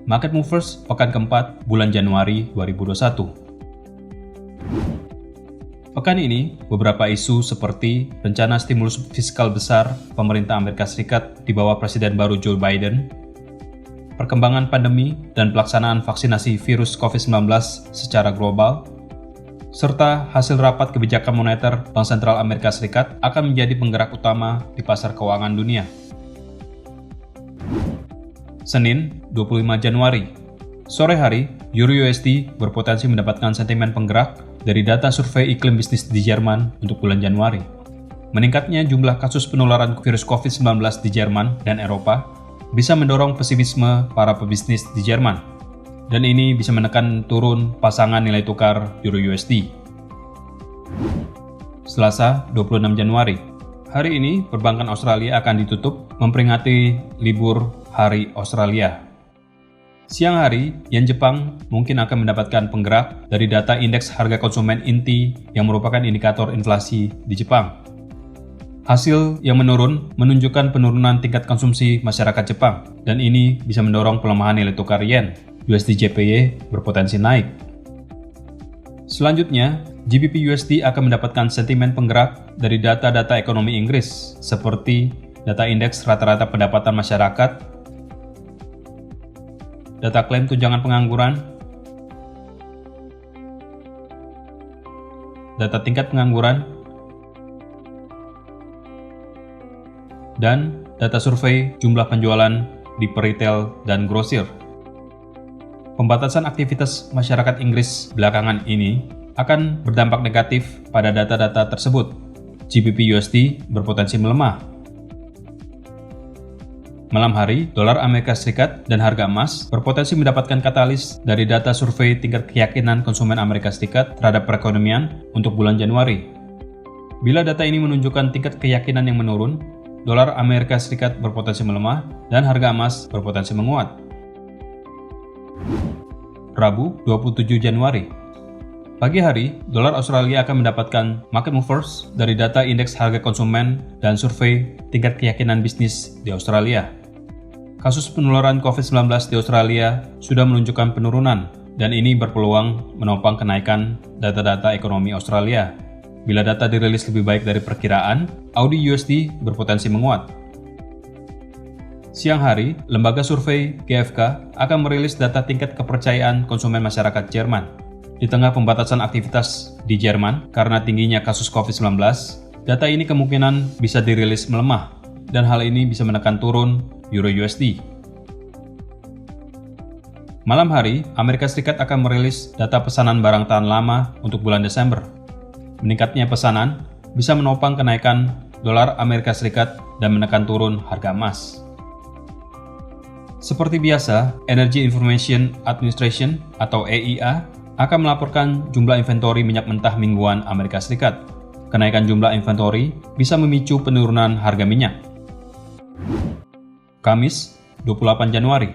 Market Movers pekan keempat bulan Januari 2021. Pekan ini, beberapa isu seperti rencana stimulus fiskal besar pemerintah Amerika Serikat di bawah Presiden baru Joe Biden, perkembangan pandemi dan pelaksanaan vaksinasi virus COVID-19 secara global, serta hasil rapat kebijakan moneter Bank Sentral Amerika Serikat akan menjadi penggerak utama di pasar keuangan dunia. Senin, 25 Januari. Sore hari, Euro USD berpotensi mendapatkan sentimen penggerak dari data survei iklim bisnis di Jerman untuk bulan Januari. Meningkatnya jumlah kasus penularan virus COVID-19 di Jerman dan Eropa bisa mendorong pesimisme para pebisnis di Jerman. Dan ini bisa menekan turun pasangan nilai tukar Euro USD. Selasa, 26 Januari. Hari ini, perbankan Australia akan ditutup memperingati libur Hari Australia. Siang hari, yen Jepang mungkin akan mendapatkan penggerak dari data indeks harga konsumen inti yang merupakan indikator inflasi di Jepang. Hasil yang menurun menunjukkan penurunan tingkat konsumsi masyarakat Jepang, dan ini bisa mendorong pelemahan nilai tukar yen. USD JPY berpotensi naik. Selanjutnya, GBP USD akan mendapatkan sentimen penggerak dari data-data ekonomi Inggris, seperti data indeks rata-rata pendapatan masyarakat, data klaim tunjangan pengangguran, data tingkat pengangguran, dan data survei jumlah penjualan di peritel dan grosir. Pembatasan aktivitas masyarakat Inggris belakangan ini akan berdampak negatif pada data-data tersebut. GBP USD berpotensi melemah. Malam hari, dolar Amerika Serikat dan harga emas berpotensi mendapatkan katalis dari data survei tingkat keyakinan konsumen Amerika Serikat terhadap perekonomian untuk bulan Januari. Bila data ini menunjukkan tingkat keyakinan yang menurun, dolar Amerika Serikat berpotensi melemah dan harga emas berpotensi menguat. Rabu, 27 Januari. Pagi hari, dolar Australia akan mendapatkan market movers dari data indeks harga konsumen dan survei tingkat keyakinan bisnis di Australia. Kasus penularan COVID-19 di Australia sudah menunjukkan penurunan, dan ini berpeluang menopang kenaikan data-data ekonomi Australia. Bila data dirilis lebih baik dari perkiraan, Aussie USD berpotensi menguat. Siang hari, lembaga survei GfK akan merilis data tingkat kepercayaan konsumen masyarakat Jerman. Di tengah pembatasan aktivitas di Jerman karena tingginya kasus COVID-19, data ini kemungkinan bisa dirilis melemah, dan hal ini bisa menekan turun Euro USD. Malam hari, Amerika Serikat akan merilis data pesanan barang tahan lama untuk bulan Desember. Meningkatnya pesanan bisa menopang kenaikan dolar Amerika Serikat dan menekan turun harga emas. Seperti biasa, Energy Information Administration atau EIA akan melaporkan jumlah inventori minyak mentah mingguan Amerika Serikat. Kenaikan jumlah inventori bisa memicu penurunan harga minyak. Kamis, 28 Januari.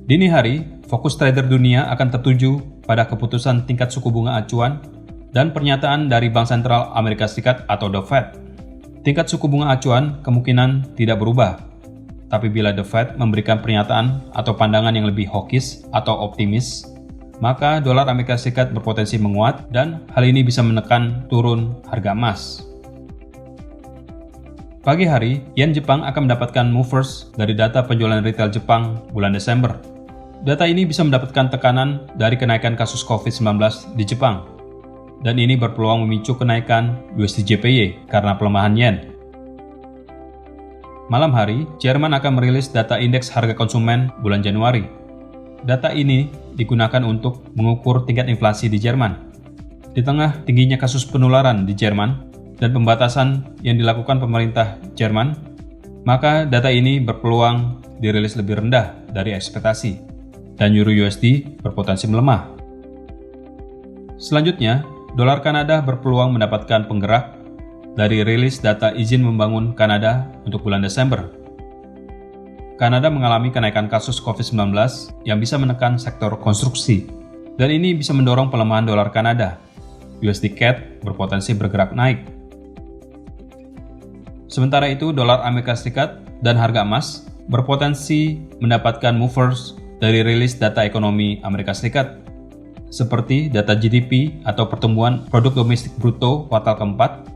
Dini hari, fokus trader dunia akan tertuju pada keputusan tingkat suku bunga acuan dan pernyataan dari Bank Sentral Amerika Serikat atau The Fed. Tingkat suku bunga acuan kemungkinan tidak berubah. Tapi bila The Fed memberikan pernyataan atau pandangan yang lebih hawkish atau optimis, maka dolar Amerika Serikat berpotensi menguat dan hal ini bisa menekan turun harga emas. Pagi hari, yen Jepang akan mendapatkan movers dari data penjualan retail Jepang bulan Desember. Data ini bisa mendapatkan tekanan dari kenaikan kasus COVID-19 di Jepang. Dan ini berpeluang memicu kenaikan USD JPY karena pelemahan yen. Malam hari, Jerman akan merilis data indeks harga konsumen bulan Januari. Data ini digunakan untuk mengukur tingkat inflasi di Jerman. Di tengah tingginya kasus penularan di Jerman dan pembatasan yang dilakukan pemerintah Jerman, maka data ini berpeluang dirilis lebih rendah dari ekspektasi, dan Euro USD berpotensi melemah. Selanjutnya, dolar Kanada berpeluang mendapatkan penggerak dari rilis data izin membangun Kanada untuk bulan Desember. Kanada mengalami kenaikan kasus COVID-19 yang bisa menekan sektor konstruksi, dan ini bisa mendorong pelemahan dolar Kanada. USD CAD berpotensi bergerak naik. Sementara itu, dolar Amerika Serikat dan harga emas berpotensi mendapatkan movers dari rilis data ekonomi Amerika Serikat, seperti data GDP atau pertumbuhan produk domestik bruto kuartal keempat,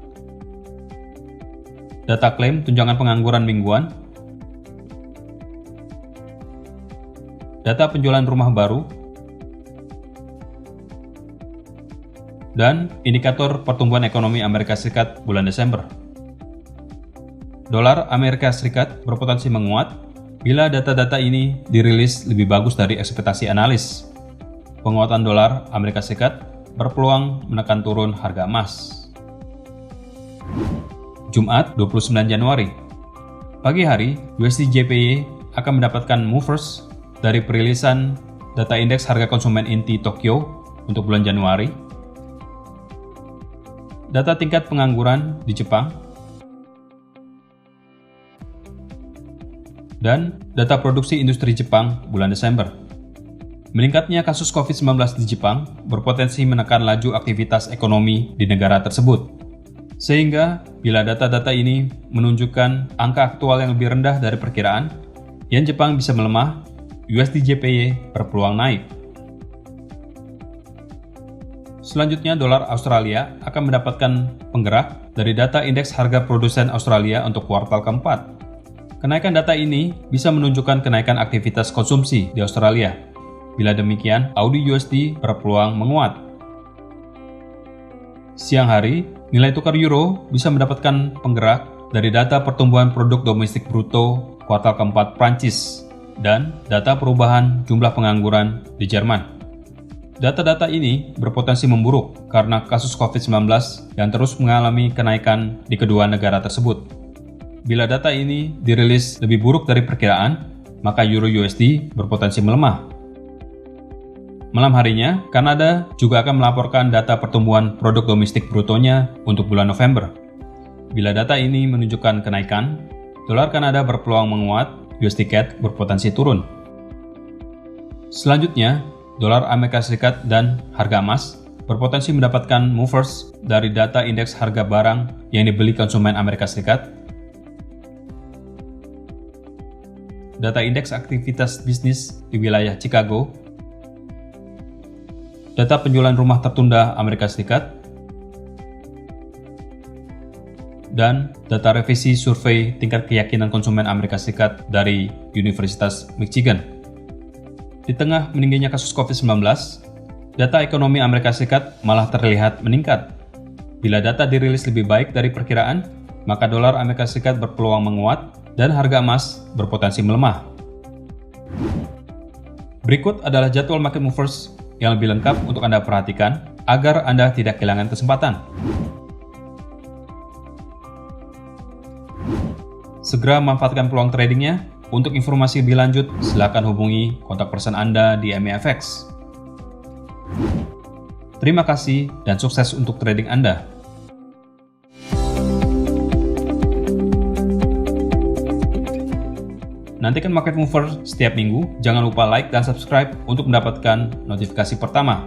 data klaim tunjangan pengangguran mingguan, data penjualan rumah baru, dan indikator pertumbuhan ekonomi Amerika Serikat bulan Desember. Dolar Amerika Serikat berpotensi menguat bila data-data ini dirilis lebih bagus dari ekspektasi analis. Penguatan dolar Amerika Serikat berpeluang menekan turun harga emas. Jumat 29 Januari. Pagi hari, USD JPY akan mendapatkan movers dari perilisan data indeks harga konsumen inti Tokyo untuk bulan Januari, data tingkat pengangguran di Jepang, dan data produksi industri Jepang bulan Desember. Meningkatnya kasus COVID-19 di Jepang berpotensi menekan laju aktivitas ekonomi di negara tersebut. Sehingga, bila data-data ini menunjukkan angka aktual yang lebih rendah dari perkiraan, yen Jepang bisa melemah, USD JPY berpeluang naik. Selanjutnya, dolar Australia akan mendapatkan penggerak dari data indeks harga produsen Australia untuk kuartal keempat. Kenaikan data ini bisa menunjukkan kenaikan aktivitas konsumsi di Australia. Bila demikian, Aussie USD berpeluang menguat. Siang hari, nilai tukar euro bisa mendapatkan penggerak dari data pertumbuhan produk domestik bruto kuartal keempat Prancis dan data perubahan jumlah pengangguran di Jerman. Data-data ini berpotensi memburuk karena kasus COVID-19 yang terus mengalami kenaikan di kedua negara tersebut. Bila data ini dirilis lebih buruk dari perkiraan, maka Euro USD berpotensi melemah. Malam harinya, Kanada juga akan melaporkan data pertumbuhan produk domestik brutonya untuk bulan November. Bila data ini menunjukkan kenaikan, dolar Kanada berpeluang menguat, USD CAD berpotensi turun. Selanjutnya, dolar Amerika Serikat dan harga emas berpotensi mendapatkan movers dari data indeks harga barang yang dibeli konsumen Amerika Serikat, data indeks aktivitas bisnis di wilayah Chicago, data penjualan rumah tertunda Amerika Serikat, dan data revisi survei tingkat keyakinan konsumen Amerika Serikat dari Universitas Michigan. Di tengah meningginya kasus COVID-19, data ekonomi Amerika Serikat malah terlihat meningkat. Bila data dirilis lebih baik dari perkiraan, maka dolar Amerika Serikat berpeluang menguat dan harga emas berpotensi melemah. Berikut adalah jadwal market movers yang lebih lengkap untuk Anda perhatikan agar Anda tidak kehilangan kesempatan. Segera manfaatkan peluang tradingnya. Untuk informasi lebih lanjut, silakan hubungi kontak person Anda di MEFX. Terima kasih dan sukses untuk trading Anda. Nantikan Market Mover setiap minggu. Jangan lupa like dan subscribe untuk mendapatkan notifikasi pertama.